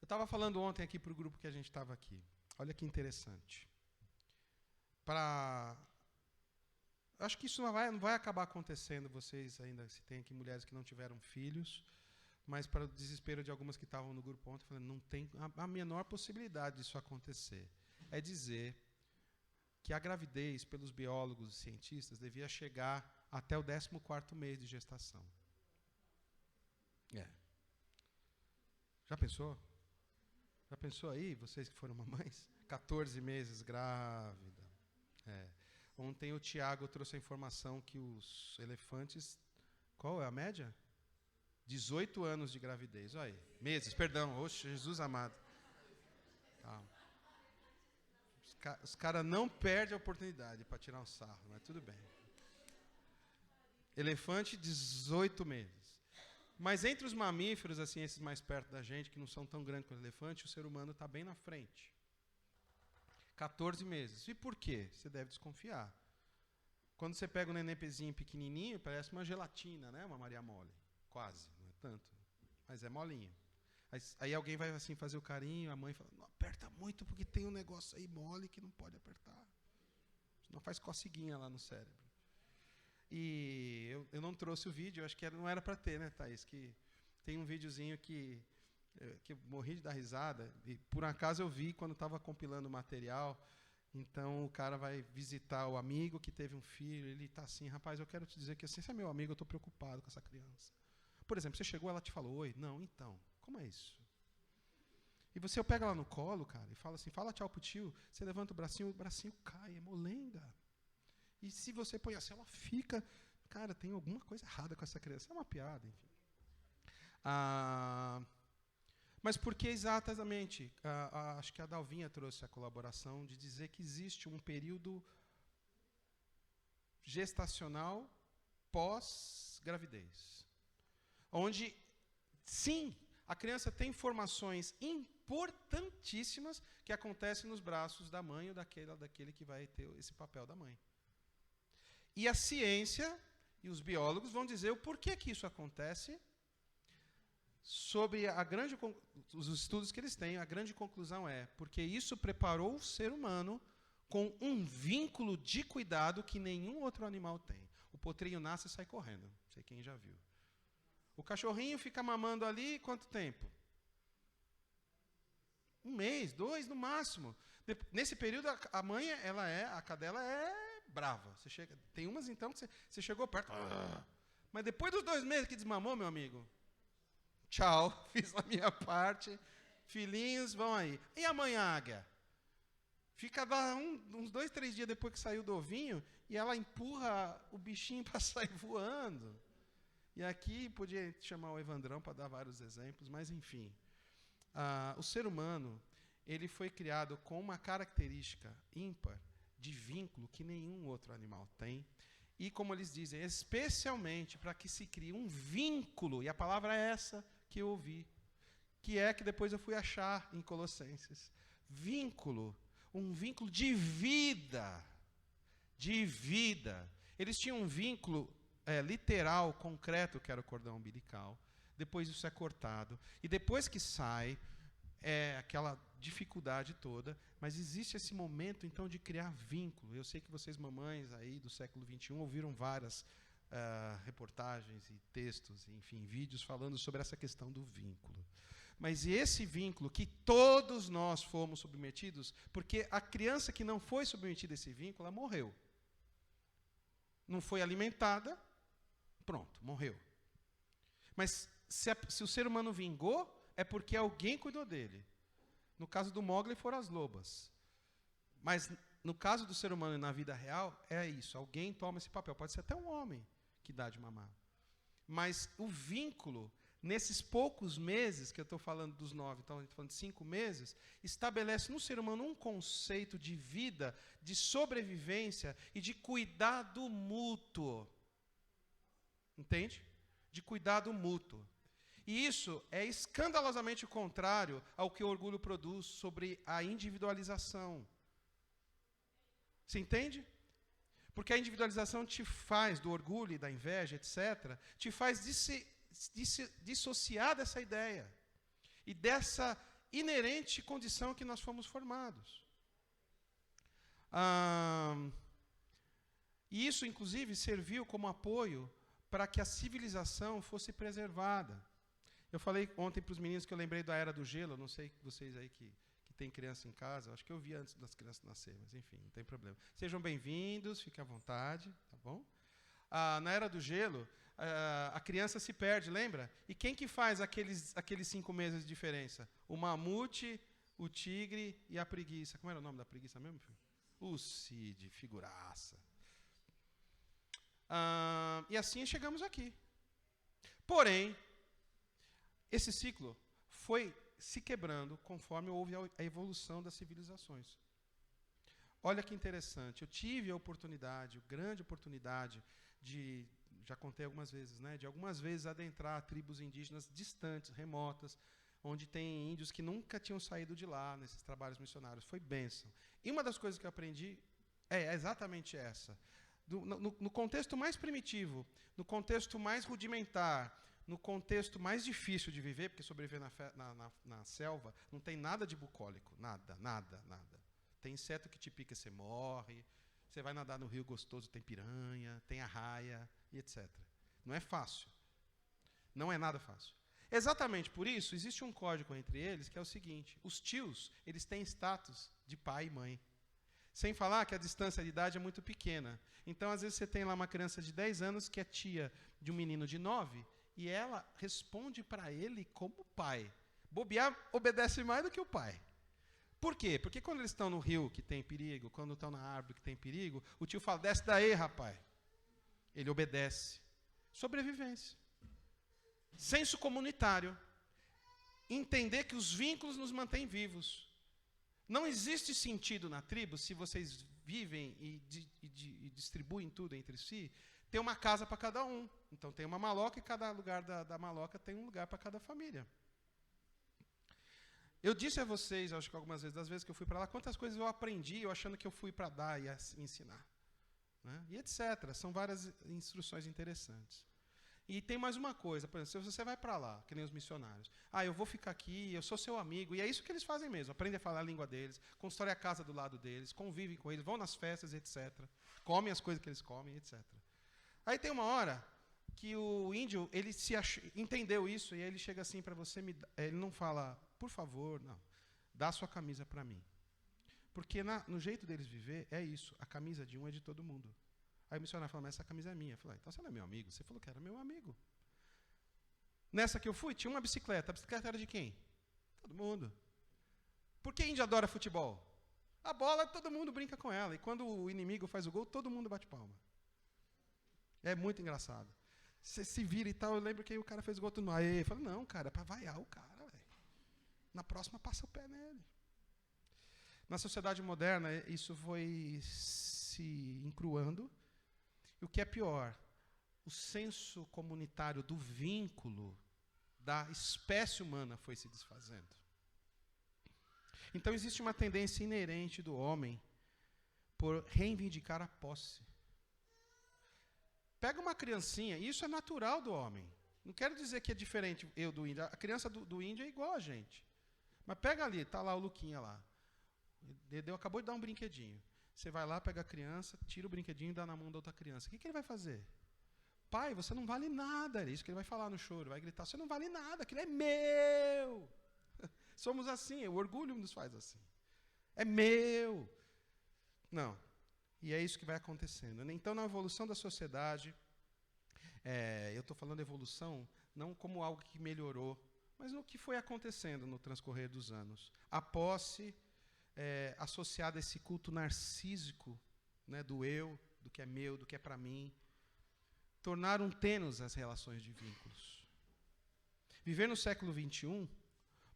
Eu estava falando ontem aqui para o grupo que a gente estava aqui. Olha que interessante. Acho que isso não vai acabar acontecendo, vocês ainda, se tem aqui mulheres que não tiveram filhos, mas para o desespero de algumas que estavam no grupo ontem, falando, não tem a menor possibilidade disso acontecer. É dizer que a gravidez, pelos biólogos e cientistas, devia chegar até o 14º mês de gestação. Já pensou? Já pensou aí, vocês que foram mamães? 14 meses grávida. Ontem o Tiago trouxe a informação que os elefantes... Qual é a média? 18 anos de gravidez. Olha aí. Meses, perdão. Oxe, Jesus amado. Tá. Os caras não perdem a oportunidade para tirar um sarro, mas tudo bem. Elefante, 18 meses. Mas entre os mamíferos, assim, esses mais perto da gente, que não são tão grandes quanto o elefante, o ser humano está bem na frente. 14 meses. E por quê? Você deve desconfiar. Quando você pega um nenenpezinho pequenininho, parece uma gelatina, né? Uma Maria Mole. Quase, não é tanto. Mas é molinho. Aí alguém vai assim fazer o carinho, a mãe fala, não aperta muito porque tem um negócio aí mole que não pode apertar. Senão faz coceguinha lá no cérebro. E eu não trouxe o vídeo, eu acho que não era para ter, né, Thaís? Que tem um videozinho que eu morri de dar risada, e por acaso eu vi quando estava compilando o material. Então o cara vai visitar o amigo que teve um filho, ele está assim, rapaz, eu quero te dizer que assim, você é meu amigo, eu estou preocupado com essa criança. Por exemplo, você chegou, ela te falou, oi, não, então, como é isso? E você pega ela no colo, cara, e fala assim, fala tchau pro tio, você levanta o bracinho cai, é molenga. E se você põe assim, ela fica... Cara, tem alguma coisa errada com essa criança. É uma piada, enfim. Mas por que exatamente? Acho que a Dalvinha trouxe a colaboração de dizer que existe um período gestacional pós-gravidez. Onde, sim, a criança tem informações importantíssimas que acontecem nos braços da mãe ou daquele que vai ter esse papel da mãe. E a ciência e os biólogos vão dizer o porquê que isso acontece. Sobre os estudos que eles têm, a grande conclusão é porque isso preparou o ser humano com um vínculo de cuidado que nenhum outro animal tem. O potrinho nasce e sai correndo. Não sei quem já viu. O cachorrinho fica mamando ali quanto tempo? 1 mês, 2 no máximo. Nesse período, a mãe, a cadela é brava. Tem umas, então, que você chegou perto. Mas depois dos 2 meses que desmamou, meu amigo, tchau, fiz a minha parte. Filhinhos, vão aí. E a mãe águia? Fica uns 2, 3 dias depois que saiu do ovinho e ela empurra o bichinho para sair voando. E aqui podia chamar o Evandrão para dar vários exemplos, mas enfim. O ser humano, ele foi criado com uma característica ímpar de vínculo que nenhum outro animal tem. E, como eles dizem, especialmente para que se crie um vínculo, e a palavra é essa que eu ouvi, que é que depois eu fui achar em Colossenses. Vínculo, um vínculo de vida. De vida. Eles tinham um vínculo literal, concreto, que era o cordão umbilical. Depois isso é cortado. E depois que sai, é aquela dificuldade toda, mas existe esse momento, então, de criar vínculo. Eu sei que vocês, mamães aí do século XXI, ouviram várias reportagens e textos, enfim, vídeos falando sobre essa questão do vínculo. Mas esse vínculo que todos nós fomos submetidos, porque a criança que não foi submetida a esse vínculo, ela morreu. Não foi alimentada, pronto, morreu. Mas se o ser humano vingou, é porque alguém cuidou dele. No caso do Mowgli, foram as lobas. Mas no caso do ser humano e na vida real, é isso. Alguém toma esse papel. Pode ser até um homem. que dá de mamar. Mas o vínculo, nesses poucos meses, que eu estou falando dos 9, então a gente está falando de 5 meses, estabelece no ser humano um conceito de vida, de sobrevivência e de cuidado mútuo. Entende? De cuidado mútuo. E isso é escandalosamente contrário ao que o orgulho produz sobre a individualização. Você entende? Porque a individualização te faz, do orgulho e da inveja, etc., te faz dissociar dessa ideia e dessa inerente condição que nós fomos formados. E isso, inclusive, serviu como apoio para que a civilização fosse preservada. Eu falei ontem para os meninos que eu lembrei da Era do Gelo, não sei vocês aí que tem criança em casa, acho que eu vi antes das crianças nascerem, mas enfim, não tem problema. Sejam bem-vindos, fiquem à vontade, tá bom? Na Era do Gelo, a criança se perde, lembra? E quem que faz aqueles 5 meses de diferença? O mamute, o tigre e a preguiça. Como era o nome da preguiça mesmo, filho? O Cid, figuraça. E assim chegamos aqui. Porém, esse ciclo foi se quebrando conforme houve a evolução das civilizações. Olha que interessante, eu tive a oportunidade, a grande oportunidade de, já contei algumas vezes, né, de algumas vezes adentrar tribos indígenas distantes, remotas, onde tem índios que nunca tinham saído de lá, nesses trabalhos missionários. Foi bênção. E uma das coisas que eu aprendi é exatamente essa. No contexto mais primitivo, no contexto mais rudimentar, no contexto mais difícil de viver, porque sobreviver na selva não tem nada de bucólico, nada. Tem inseto que te pica e você morre, você vai nadar no rio gostoso, tem piranha, tem arraia, e etc. Não é fácil. Não é nada fácil. Exatamente por isso, existe um código entre eles, que é o seguinte: os tios, eles têm status de pai e mãe. Sem falar que a distância de idade é muito pequena. Então, às vezes, você tem lá uma criança de 10 anos que é tia de um menino de 9, e ela responde para ele como pai. Bobear obedece mais do que o pai. Por quê? Porque quando eles estão no rio que tem perigo, quando estão na árvore que tem perigo, o tio fala, desce daí, rapaz. Ele obedece. Sobrevivência. Senso comunitário. Entender que os vínculos nos mantêm vivos. Não existe sentido na tribo, se vocês vivem e distribuem tudo entre si, ter uma casa para cada um. Então tem uma maloca e cada lugar da maloca tem um lugar para cada família. Eu disse a vocês, acho que algumas vezes, das vezes que eu fui para lá, quantas coisas eu aprendi, eu achando que eu fui para dar e ensinar. Né? E etc. São várias instruções interessantes. E tem mais uma coisa, por exemplo, se você vai para lá, que nem os missionários, eu vou ficar aqui, eu sou seu amigo, e é isso que eles fazem mesmo, aprendem a falar a língua deles, constroem a casa do lado deles, convivem com eles, vão nas festas, etc. Comem as coisas que eles comem, etc. Aí tem uma hora que o índio, ele entendeu isso, e aí ele chega assim para você, ele não fala, por favor, não, dá a sua camisa para mim. Porque no jeito deles viver, é isso, a camisa de um é de todo mundo. Aí o missionário falou, mas essa camisa é minha. Eu falei, então você não é meu amigo? Você falou que era meu amigo. Nessa que eu fui, tinha uma bicicleta. A bicicleta era de quem? Todo mundo. Por que índio adora futebol? A bola, todo mundo brinca com ela. E quando o inimigo faz o gol, todo mundo bate palma. É muito engraçado. Você se vira e tal, eu lembro que aí o cara fez o gol, todo mundo, eu falei, não, cara, é para vaiar o cara, velho. Na próxima, passa o pé nele. Na sociedade moderna, isso foi se encruando. E o que é pior, o senso comunitário do vínculo da espécie humana foi se desfazendo. Então existe uma tendência inerente do homem por reivindicar a posse. Pega uma criancinha, e isso é natural do homem. Não quero dizer que é diferente eu do índio. A criança do índio é igual a gente. Mas pega ali, está lá o Luquinha lá. Dedeu acabou de dar um brinquedinho. Você vai lá, pega a criança, tira o brinquedinho e dá na mão da outra criança. O que ele vai fazer? Pai, você não vale nada. É isso que ele vai falar no choro. Vai gritar, você não vale nada, aquilo é meu. Somos assim, o orgulho nos faz assim. É meu. Não. E é isso que vai acontecendo. Então, na evolução da sociedade, eu estou falando evolução não como algo que melhorou, mas no que foi acontecendo no transcorrer dos anos. A posse associada a esse culto narcísico, né, do eu, do que é meu, do que é para mim, tornaram tênues as relações de vínculos. Viver no século XXI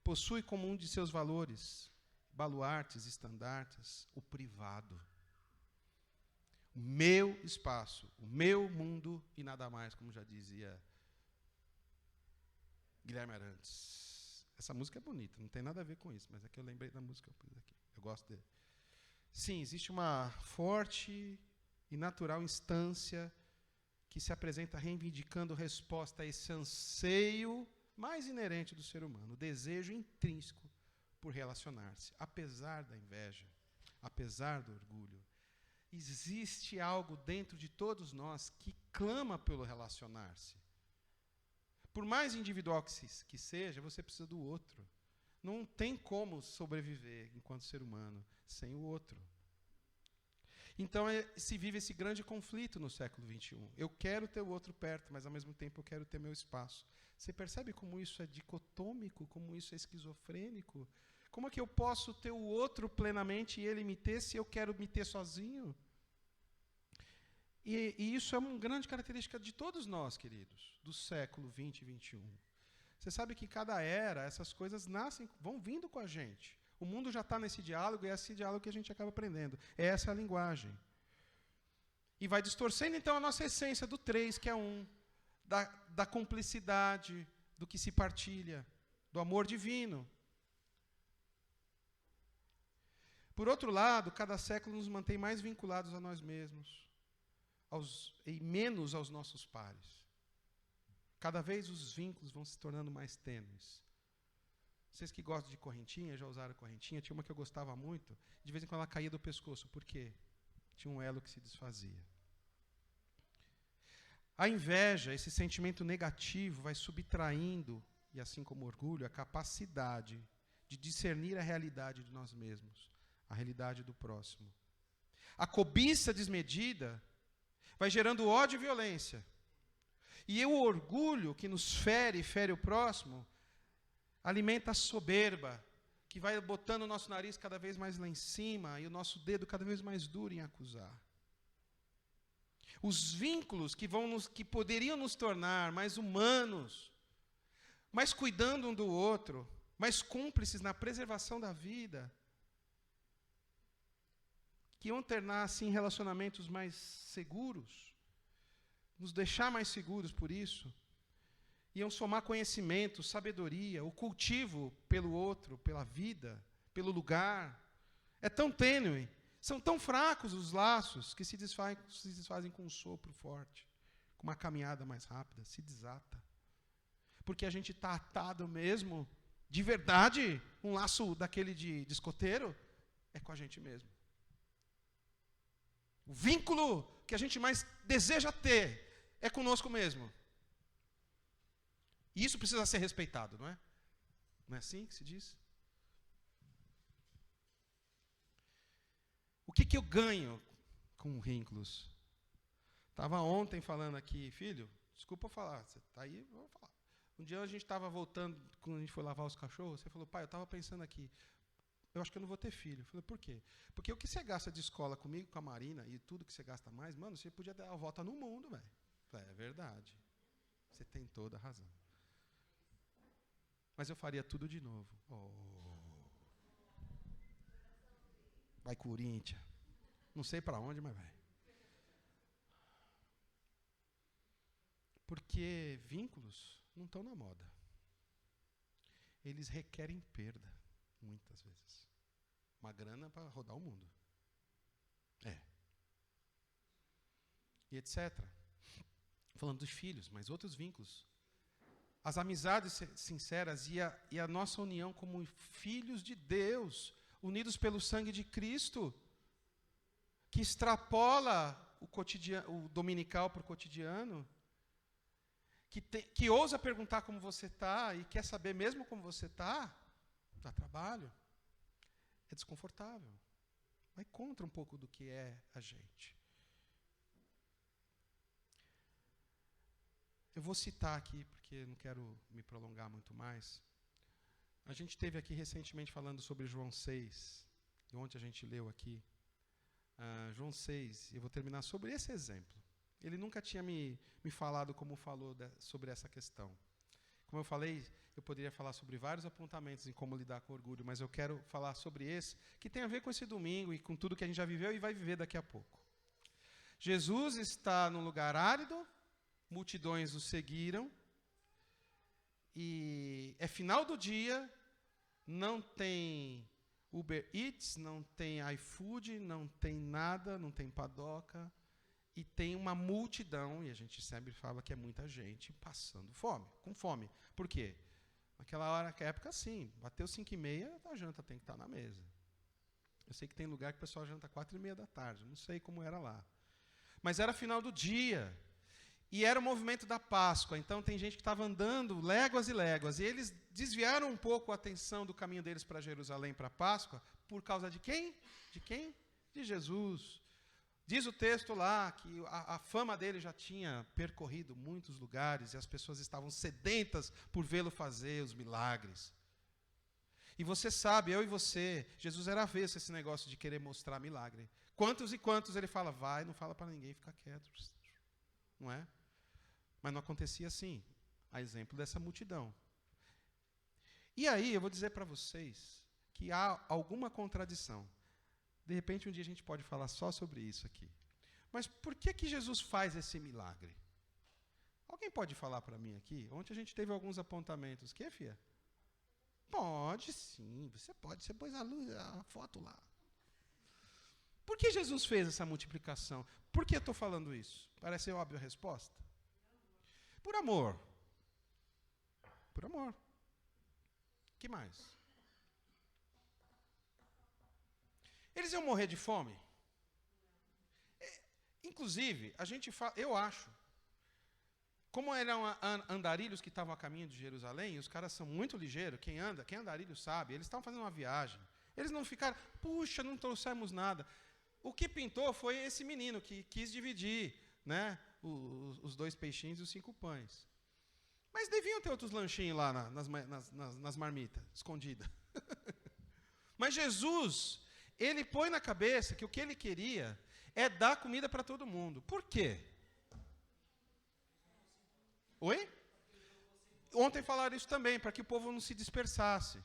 possui como um de seus valores, baluartes, estandartes, o privado. O meu espaço, o meu mundo e nada mais, como já dizia Guilherme Arantes. Essa música é bonita, não tem nada a ver com isso, mas é que eu lembrei da música que eu pus aqui. Eu gosto dele. Sim, existe uma forte e natural instância que se apresenta reivindicando resposta a esse anseio mais inerente do ser humano, o desejo intrínseco por relacionar-se, apesar da inveja, apesar do orgulho. Existe algo dentro de todos nós que clama pelo relacionar-se. Por mais individual que seja, você precisa do outro. Não tem como sobreviver enquanto ser humano sem o outro. Então se vive esse grande conflito no século XXI. Eu quero ter o outro perto, mas ao mesmo tempo eu quero ter meu espaço. Você percebe como isso é dicotômico, como isso é esquizofrênico? Como é que eu posso ter o outro plenamente e ele me ter se eu quero me ter sozinho? E isso é uma grande característica de todos nós, queridos, do século XX e XXI. Você sabe que cada era, essas coisas nascem, vão vindo com a gente. O mundo já está nesse diálogo e é esse diálogo que a gente acaba aprendendo. Essa é a linguagem. E vai distorcendo, então, a nossa essência do 3, que é 1, da cumplicidade, do que se partilha, do amor divino. Por outro lado, cada século nos mantém mais vinculados a nós mesmos e menos aos nossos pares. Cada vez os vínculos vão se tornando mais tênues. Vocês que gostam de correntinha, já usaram correntinha, tinha uma que eu gostava muito, de vez em quando ela caía do pescoço. Por quê? Tinha um elo que se desfazia. A inveja, esse sentimento negativo, vai subtraindo, e assim como o orgulho, a capacidade de discernir a realidade de nós mesmos, a realidade do próximo. A cobiça desmedida vai gerando ódio e violência. E o orgulho que nos fere e fere o próximo, alimenta a soberba, que vai botando o nosso nariz cada vez mais lá em cima e o nosso dedo cada vez mais duro em acusar. Os vínculos que poderiam nos tornar mais humanos, mais cuidando um do outro, mais cúmplices na preservação da vida, que iam tornar assim relacionamentos mais seguros, nos deixar mais seguros por isso, iam somar conhecimento, sabedoria, o cultivo pelo outro, pela vida, pelo lugar. É tão tênue, são tão fracos os laços que se desfazem com um sopro forte, com uma caminhada mais rápida, se desata. Porque a gente está atado mesmo, de verdade, um laço daquele de escoteiro, é com a gente mesmo. O vínculo que a gente mais deseja ter é conosco mesmo. E isso precisa ser respeitado, não é? Não é assim que se diz? O que eu ganho com vínculos? Estava ontem falando aqui, filho, desculpa eu falar, você está aí, vou falar. Um dia a gente estava voltando, quando a gente foi lavar os cachorros, você falou, pai, eu estava pensando aqui, eu acho que eu não vou ter filho. Eu falei, por quê? Porque o que você gasta de escola comigo, com a Marina, e tudo que você gasta mais, mano, você podia dar a volta no mundo, velho. É verdade. Você tem toda a razão. Mas eu faria tudo de novo. Oh. Vai, Corinthians. Não sei para onde, mas vai. Porque vínculos não estão na moda. Eles requerem perda, muitas vezes. Uma grana para rodar o mundo. E etc. Falando dos filhos, mas outros vínculos. As amizades sinceras e a nossa união como filhos de Deus, unidos pelo sangue de Cristo, que extrapola o dominical para o cotidiano, que ousa perguntar como você está e quer saber mesmo como você está, dá trabalho, é desconfortável, vai contra um pouco do que é a gente. Eu vou citar aqui, porque não quero me prolongar muito mais. A gente esteve aqui recentemente falando sobre João 6, e ontem a gente leu aqui. João 6, e eu vou terminar sobre esse exemplo. Ele nunca tinha me falado como falou sobre essa questão. Como eu falei, eu poderia falar sobre vários apontamentos em como lidar com orgulho, mas eu quero falar sobre esse, que tem a ver com esse domingo e com tudo que a gente já viveu e vai viver daqui a pouco. Jesus está num lugar árido, multidões o seguiram, e é final do dia, não tem Uber Eats, não tem iFood, não tem nada, não tem padoca, e tem uma multidão, e a gente sempre fala que é muita gente passando fome, com fome. Por quê? Naquela hora, naquela época, sim, bateu 5h30, a janta tem que estar na mesa. Eu sei que tem lugar que o pessoal janta 4h30 da tarde, não sei como era lá. Mas era final do dia, e era o movimento da Páscoa, então tem gente que estava andando léguas e léguas, e eles desviaram um pouco a atenção do caminho deles para Jerusalém, para a Páscoa, por causa de quem? De quem? De Jesus. Diz o texto lá que a fama dele já tinha percorrido muitos lugares, e as pessoas estavam sedentas por vê-lo fazer os milagres. E você sabe, eu e você, Jesus era avesso a esse negócio de querer mostrar milagre. Quantos e quantos ele fala, vai, não fala para ninguém, fica quieto. Não é? Mas não acontecia assim, a exemplo dessa multidão. E aí, eu vou dizer para vocês que há alguma contradição. De repente, um dia a gente pode falar só sobre isso aqui. Mas por que Jesus faz esse milagre? Alguém pode falar para mim aqui? Ontem a gente teve alguns apontamentos. Que, filha? Pode sim, você pode. Você pôs a foto lá. Por que Jesus fez essa multiplicação? Por que eu estou falando isso? Parece óbvio a resposta. Por amor. Por amor. O que mais? Eles iam morrer de fome? Inclusive, a gente fala, eu acho, como eram andarilhos que estavam a caminho de Jerusalém, os caras são muito ligeiros, quem andarilho sabe, eles estavam fazendo uma viagem. Eles não ficaram, puxa, não trouxemos nada. O que pintou foi esse menino que quis dividir, né, os 2 peixinhos e os 5 pães. Mas deviam ter outros lanchinhos lá nas marmitas, escondidas. Mas Jesus, ele põe na cabeça que o que ele queria é dar comida para todo mundo. Por quê? Oi? Ontem falaram isso também, para que o povo não se dispersasse.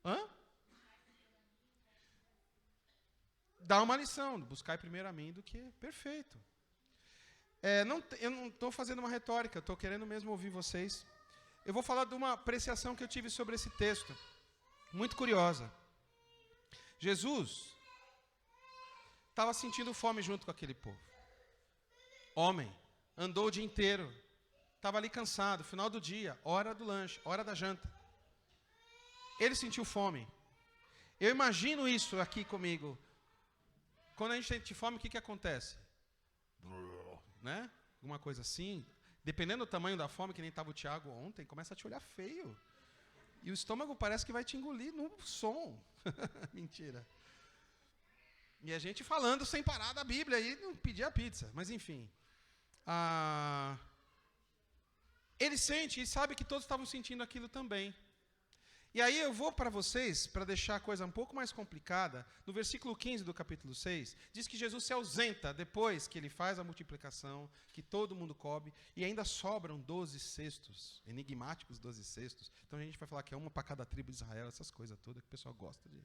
Hã? Dá uma lição, buscar primeiro a mim do que perfeito. Eu não estou fazendo uma retórica, estou querendo mesmo ouvir vocês. Eu vou falar de uma apreciação que eu tive sobre esse texto, muito curiosa. Jesus estava sentindo fome junto com aquele povo. Homem, andou o dia inteiro, estava ali cansado, final do dia, hora do lanche, hora da janta. Ele sentiu fome. Eu imagino isso aqui comigo. Quando a gente sente fome, o que acontece? Né? Alguma coisa assim. Dependendo do tamanho da fome, que nem estava o Tiago ontem, começa a te olhar feio. E o estômago parece que vai te engolir no som. Mentira. E a gente falando sem parar da Bíblia e não pedir a pizza. Mas enfim. Ele sente e sabe que todos estavam sentindo aquilo também. E aí eu vou para vocês, para deixar a coisa um pouco mais complicada, no versículo 15 do capítulo 6, diz que Jesus se ausenta depois que ele faz a multiplicação, que todo mundo come, e ainda sobram 12 cestos, enigmáticos 12 cestos. Então a gente vai falar que é uma para cada tribo de Israel, essas coisas todas que o pessoal gosta de...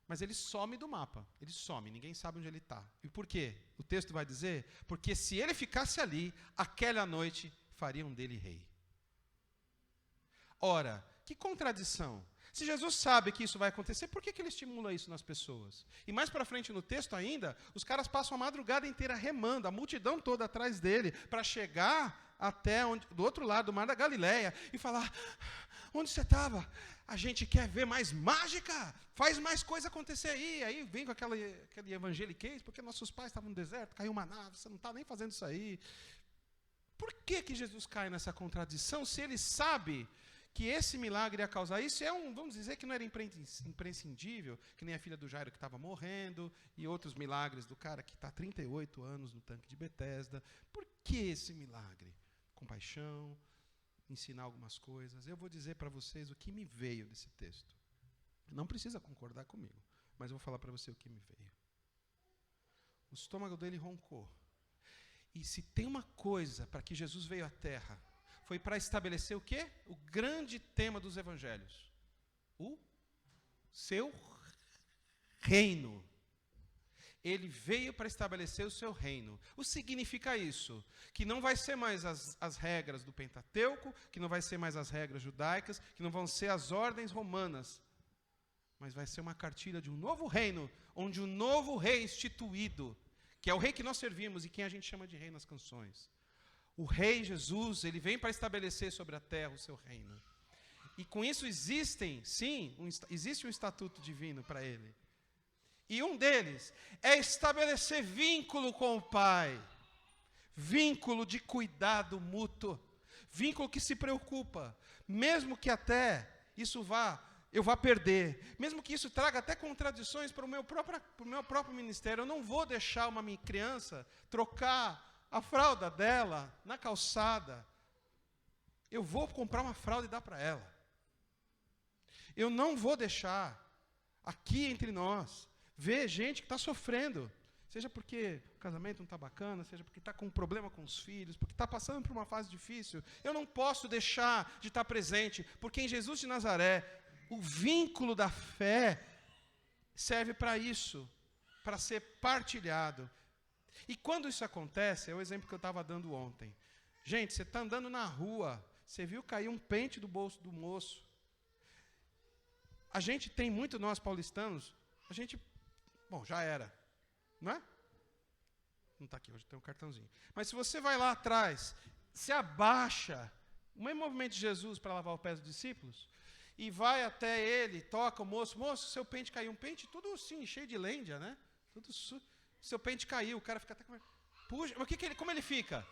Mas ele some do mapa, ele some, ninguém sabe onde ele está. E por quê? O texto vai dizer, porque se ele ficasse ali, aquela noite fariam dele rei. Ora, que contradição. Se Jesus sabe que isso vai acontecer, por que ele estimula isso nas pessoas? E mais para frente no texto ainda, os caras passam a madrugada inteira remando, a multidão toda atrás dele, para chegar até do outro lado do mar da Galileia e falar, onde você estava? A gente quer ver mais mágica, faz mais coisa acontecer aí. Aí vem com aquele evangeliquez, porque nossos pais estavam no deserto, caiu uma nave, você não está nem fazendo isso aí. Por que Jesus cai nessa contradição, se ele sabe que esse milagre ia causar isso? Vamos dizer que não era imprescindível, que nem a filha do Jairo que estava morrendo, e outros milagres do cara que está há 38 anos no tanque de Betesda. Por que esse milagre? Compaixão, ensinar algumas coisas. Eu vou dizer para vocês o que me veio desse texto. Não precisa concordar comigo, mas eu vou falar para você o que me veio. O estômago dele roncou. E se tem uma coisa para que Jesus veio à Terra, foi para estabelecer o quê? O grande tema dos evangelhos. O seu reino. Ele veio para estabelecer o seu reino. O que significa isso? Que não vai ser mais as regras do Pentateuco, que não vai ser mais as regras judaicas, que não vão ser as ordens romanas, mas vai ser uma cartilha de um novo reino, onde um novo rei instituído, que é o rei que nós servimos e quem a gente chama de rei nas canções. O rei Jesus, ele vem para estabelecer sobre a terra o seu reino. E com isso existe um estatuto divino para ele. E um deles é estabelecer vínculo com o Pai. Vínculo de cuidado mútuo. Vínculo que se preocupa. Mesmo que até eu vá perder. Mesmo que isso traga até contradições para o meu próprio ministério. Eu não vou deixar uma minha criança trocar a fralda dela na calçada. Eu vou comprar uma fralda e dar para ela. Eu não vou deixar aqui entre nós ver gente que está sofrendo, seja porque o casamento não está bacana, seja porque está com um problema com os filhos, porque está passando por uma fase difícil. Eu não posso deixar de estar presente, porque em Jesus de Nazaré, o vínculo da fé serve para isso, para ser partilhado. E quando isso acontece, é o exemplo que eu estava dando ontem. Gente, você está andando na rua, você viu cair um pente do bolso do moço. A gente tem muito, nós paulistanos, já era, não é? Não está aqui, hoje tem um cartãozinho. Mas se você vai lá atrás, se abaixa, o mesmo movimento de Jesus para lavar os pés dos discípulos, e vai até ele, toca o moço, seu pente caiu. Um pente tudo assim, cheio de lêndia, né? Seu pente caiu, o cara fica até... Puxa, mas como ele fica?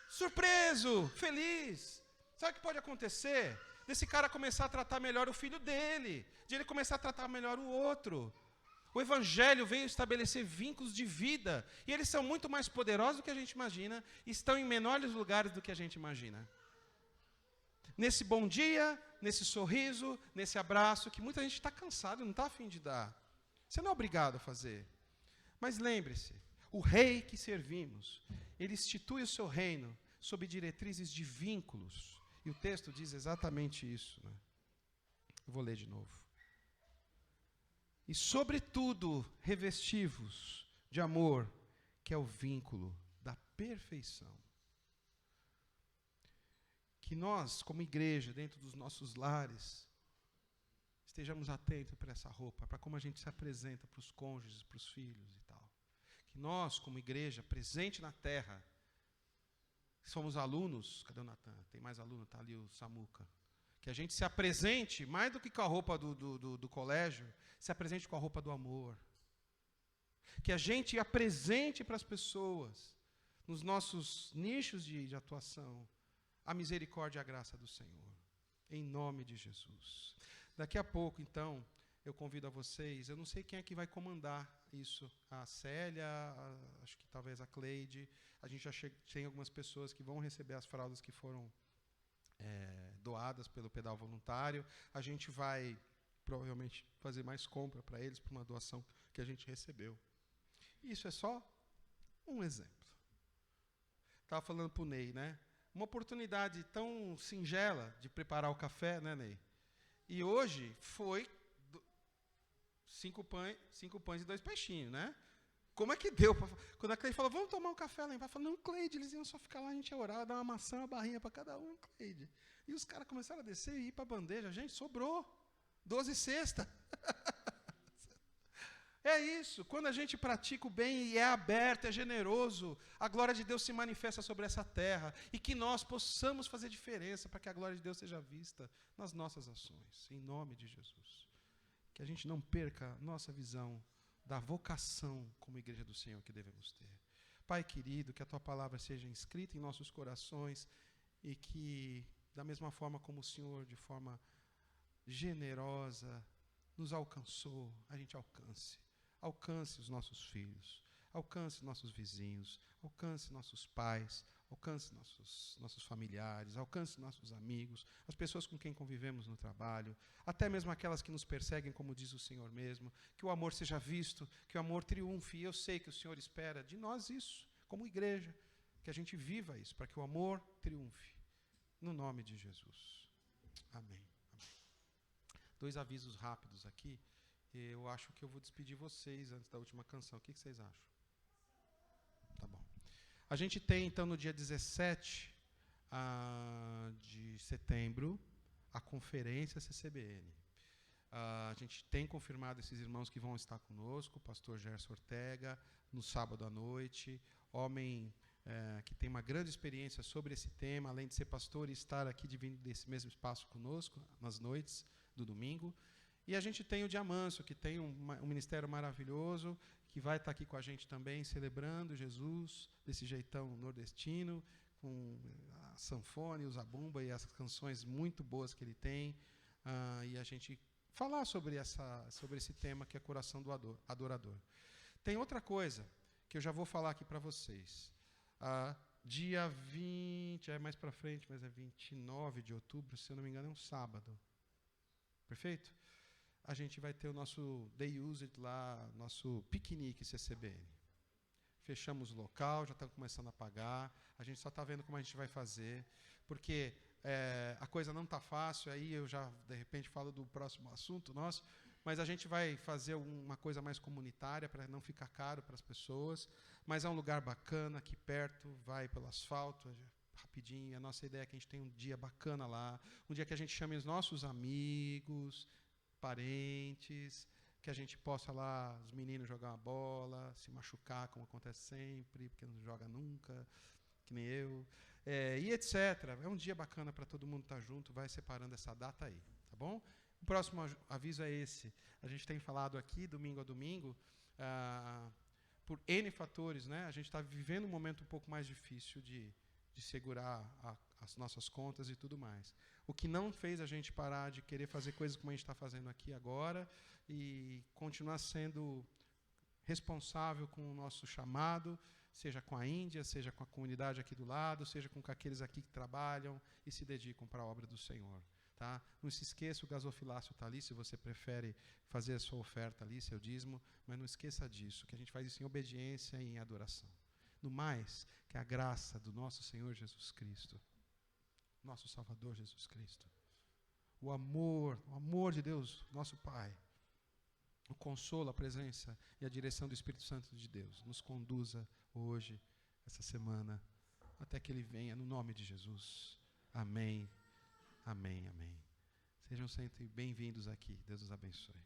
Surpreso, feliz. Sabe o que pode acontecer? Desse cara começar a tratar melhor o filho dele, de ele começar a tratar melhor o outro. O Evangelho veio estabelecer vínculos de vida, e eles são muito mais poderosos do que a gente imagina, e estão em menores lugares do que a gente imagina. Nesse bom dia, nesse sorriso, nesse abraço, que muita gente está cansada, não está a fim de dar. Você não é obrigado a fazer. Mas lembre-se, o rei que servimos, ele institui o seu reino sob diretrizes de vínculos. E o texto diz exatamente isso, né? Eu vou ler de novo. E, sobretudo, revestivos de amor, que é o vínculo da perfeição. Que nós, como igreja, dentro dos nossos lares, estejamos atentos para essa roupa, para como a gente se apresenta para os cônjuges, para os filhos e tal. Que nós, como igreja, presente na terra, somos alunos, cadê o Natan? Tem mais aluno, está ali o Samuca. Que a gente se apresente, mais do que com a roupa do colégio, se apresente com a roupa do amor. Que a gente apresente para as pessoas, nos nossos nichos de atuação, a misericórdia e a graça do Senhor. Em nome de Jesus. Daqui a pouco, então, eu convido a vocês, eu não sei quem é que vai comandar isso, a Célia, acho que talvez a Cleide, a gente já tem algumas pessoas que vão receber as fraldas que foram doadas pelo pedal voluntário. A gente vai provavelmente fazer mais compra para eles, por uma doação que a gente recebeu. Isso é só um exemplo. Estava falando para o Ney, né? Uma oportunidade tão singela de preparar o café, né, Ney? E hoje foi 5 pães e 2 peixinhos, né? Como é que deu? Quando a Cleide falou, vamos tomar um café lá embaixo, falou, não, Cleide, eles iam só ficar lá, a gente ia orar, dar uma maçã, uma barrinha para cada um, Cleide. E os caras começaram a descer e ir para a bandeja. Gente, sobrou 12 cestas. É isso, quando a gente pratica o bem e é aberto, é generoso, a glória de Deus se manifesta sobre essa terra, e que nós possamos fazer diferença para que a glória de Deus seja vista nas nossas ações, em nome de Jesus. Que a gente não perca nossa visão da vocação como igreja do Senhor que devemos ter. Pai querido, que a Tua palavra seja inscrita em nossos corações e que, da mesma forma como o Senhor, de forma generosa, nos alcançou, a gente alcance os nossos filhos, alcance nossos vizinhos, alcance nossos pais, alcance nossos familiares, alcance nossos amigos, as pessoas com quem convivemos no trabalho, até mesmo aquelas que nos perseguem, como diz o Senhor mesmo, que o amor seja visto, que o amor triunfe, e eu sei que o Senhor espera de nós isso, como igreja, que a gente viva isso, para que o amor triunfe, no nome de Jesus. Amém. Amém. 2 avisos rápidos aqui. Eu acho que eu vou despedir vocês antes da última canção. O que vocês acham? Tá bom. A gente tem, então, no dia 17 de setembro, a conferência CCBN. A gente tem confirmado esses irmãos que vão estar conosco, o pastor Gerson Ortega, no sábado à noite, homem que tem uma grande experiência sobre esse tema, além de ser pastor e estar aqui dividindo desse mesmo espaço conosco, nas noites do domingo. E a gente tem o Diamâncio, que tem um ministério maravilhoso, que vai estar aqui com a gente também, celebrando Jesus, desse jeitão nordestino, com a sanfone, o zabumba e as canções muito boas que ele tem. E a gente falar sobre esse tema, que é coração do adorador. Tem outra coisa, que eu já vou falar aqui para vocês. Dia 20, é mais para frente, mas é 29 de outubro, se eu não me engano, é um sábado. Perfeito? A gente vai ter o nosso Day Use It lá, nosso piquenique CCBN. Fechamos o local, já estamos começando a pagar, a gente só está vendo como a gente vai fazer, porque a coisa não está fácil, aí eu já, de repente, falo do próximo assunto nosso, mas a gente vai fazer uma coisa mais comunitária, para não ficar caro para as pessoas, mas é um lugar bacana, aqui perto, vai pelo asfalto, rapidinho, a nossa ideia é que a gente tenha um dia bacana lá, um dia que a gente chame os nossos amigos, parentes, que a gente possa lá, os meninos jogar uma bola, se machucar, como acontece sempre, porque não joga nunca, que nem eu, e etc. É um dia bacana para todo mundo estar junto, vai separando essa data aí, tá bom? O próximo aviso é esse. A gente tem falado aqui, domingo a domingo, por N fatores, né? A gente está vivendo um momento um pouco mais difícil de segurar as nossas contas e tudo mais. O que não fez a gente parar de querer fazer coisas como a gente está fazendo aqui agora e continuar sendo responsável com o nosso chamado, seja com a Índia, seja com a comunidade aqui do lado, seja com aqueles aqui que trabalham e se dedicam para a obra do Senhor. Tá? Não se esqueça, o gasofilácio está ali, se você prefere fazer a sua oferta ali, seu dízimo, mas não esqueça disso, que a gente faz isso em obediência e em adoração. No mais, que a graça do nosso Senhor Jesus Cristo, nosso Salvador Jesus Cristo, o amor de Deus, nosso Pai, o consolo, a presença e a direção do Espírito Santo de Deus nos conduza hoje, essa semana, até que Ele venha, no nome de Jesus. Amém, amém, amém. Sejam sempre bem-vindos aqui. Deus os abençoe.